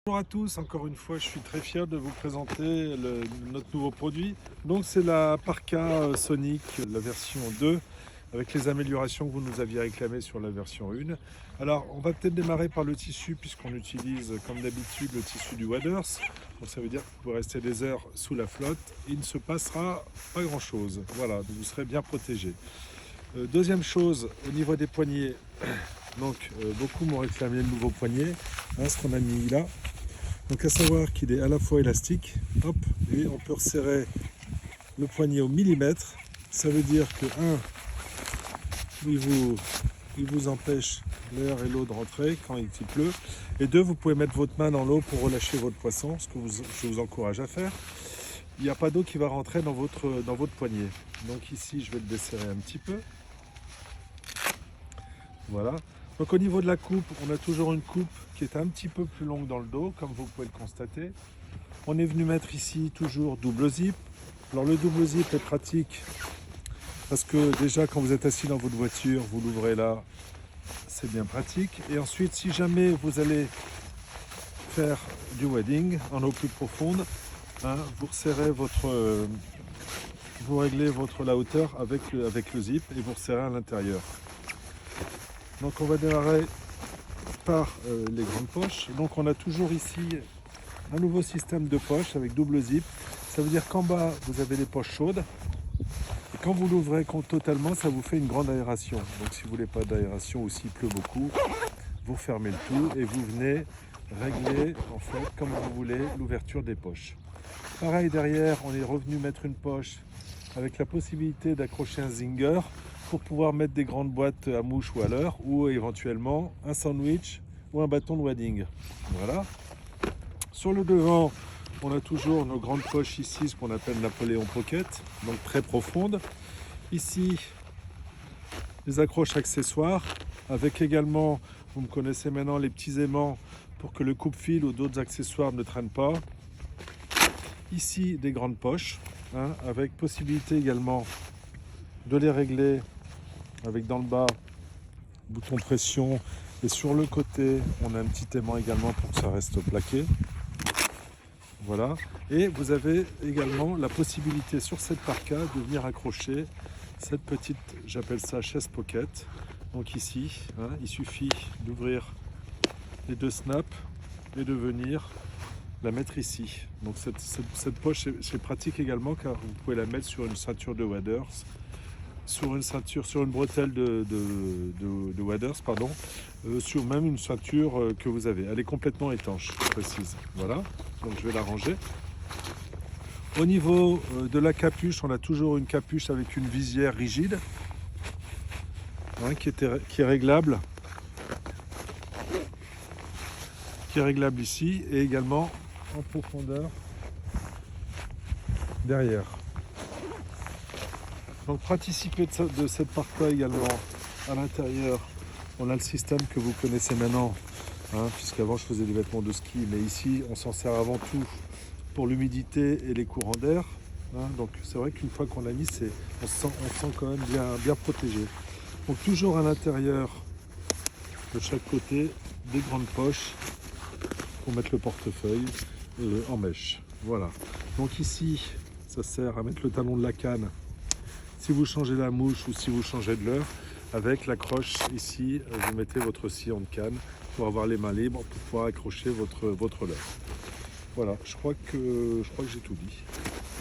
Bonjour à tous, encore une fois je suis très fier de vous présenter notre nouveau produit. Donc c'est la Parka Sonic, la version 2, avec les améliorations que vous nous aviez réclamées sur la version 1. Alors on va peut-être démarrer par le tissu puisqu'on utilise comme d'habitude le tissu du Waders. Donc ça veut dire que vous pouvez rester des heures sous la flotte et il ne se passera pas grand chose. Voilà, donc vous serez bien protégé. Deuxième chose, au niveau des poignets, beaucoup m'ont réclamé le nouveau poignet, ce qu'on a mis là. Donc à savoir qu'il est à la fois élastique, hop, et on peut resserrer le poignet au millimètre. Ça veut dire que il vous empêche l'air et l'eau de rentrer quand il pleut. Et deux, vous pouvez mettre votre main dans l'eau pour relâcher votre poisson, ce que je vous encourage à faire. Il n'y a pas d'eau qui va rentrer dans votre poignet. Donc ici, je vais le desserrer un petit peu. Voilà. Donc au niveau de la coupe, on a toujours une coupe qui est un petit peu plus longue dans le dos, comme vous pouvez le constater. On est venu mettre ici toujours double zip. Alors le double zip est pratique parce que déjà quand vous êtes assis dans votre voiture, vous l'ouvrez là, c'est bien pratique. Et ensuite, si jamais vous allez faire du wading en eau plus profonde, vous resserrez vous réglez la hauteur avec le zip et vous resserrez à l'intérieur. Donc on va démarrer par les grandes poches. Donc on a toujours ici un nouveau système de poches avec double zip. Ça veut dire qu'en bas vous avez les poches chaudes. Et quand vous l'ouvrez totalement, ça vous fait une grande aération. Donc si vous voulez pas d'aération ou s'il pleut beaucoup, vous fermez le tout et vous venez régler en fait comme vous voulez l'ouverture des poches. Pareil derrière, on est revenu mettre une poche avec la possibilité d'accrocher un zinger pour pouvoir mettre des grandes boîtes à mouches ou à leurre, ou éventuellement un sandwich ou un bâton de wading. Voilà. Sur le devant, on a toujours nos grandes poches ici, ce qu'on appelle Napoléon Pocket, donc très profondes. Ici, les accroches accessoires, avec également, vous me connaissez maintenant, les petits aimants pour que le coupe-fil ou d'autres accessoires ne traînent pas. Ici, des grandes poches, avec possibilité également de les régler avec dans le bas bouton pression et sur le côté on a un petit aimant également pour que ça reste plaqué. Voilà, et vous avez également la possibilité sur cette Parka de venir accrocher cette petite, j'appelle ça chest pocket. Donc ici, il suffit d'ouvrir les deux snaps et de venir la mettre ici. Donc cette poche c'est pratique également car vous pouvez la mettre sur une ceinture de waders, sur une bretelle de waders, pardon, sur même une ceinture que vous avez. Elle est complètement étanche, je précise. Voilà, donc je vais la ranger. Au niveau de la capuche, on a toujours une capuche avec une visière rigide, qui est réglable. Qui est réglable ici et également en profondeur derrière. Donc praticité de cette Parka également à l'intérieur, on a le système que vous connaissez maintenant, puisqu'avant je faisais des vêtements de ski, mais ici on s'en sert avant tout pour l'humidité et les courants d'air. Donc c'est vrai qu'une fois qu'on l'a mis, on se sent quand même bien protégé. Donc toujours à l'intérieur de chaque côté des grandes poches pour mettre le portefeuille en mèche. Voilà. Donc ici, ça sert à mettre le talon de la canne si vous changez la mouche ou si vous changez de leurre. Avec l'accroche ici, vous mettez votre sillon de canne pour avoir les mains libres pour pouvoir accrocher votre leurre. Voilà, je crois que j'ai tout dit.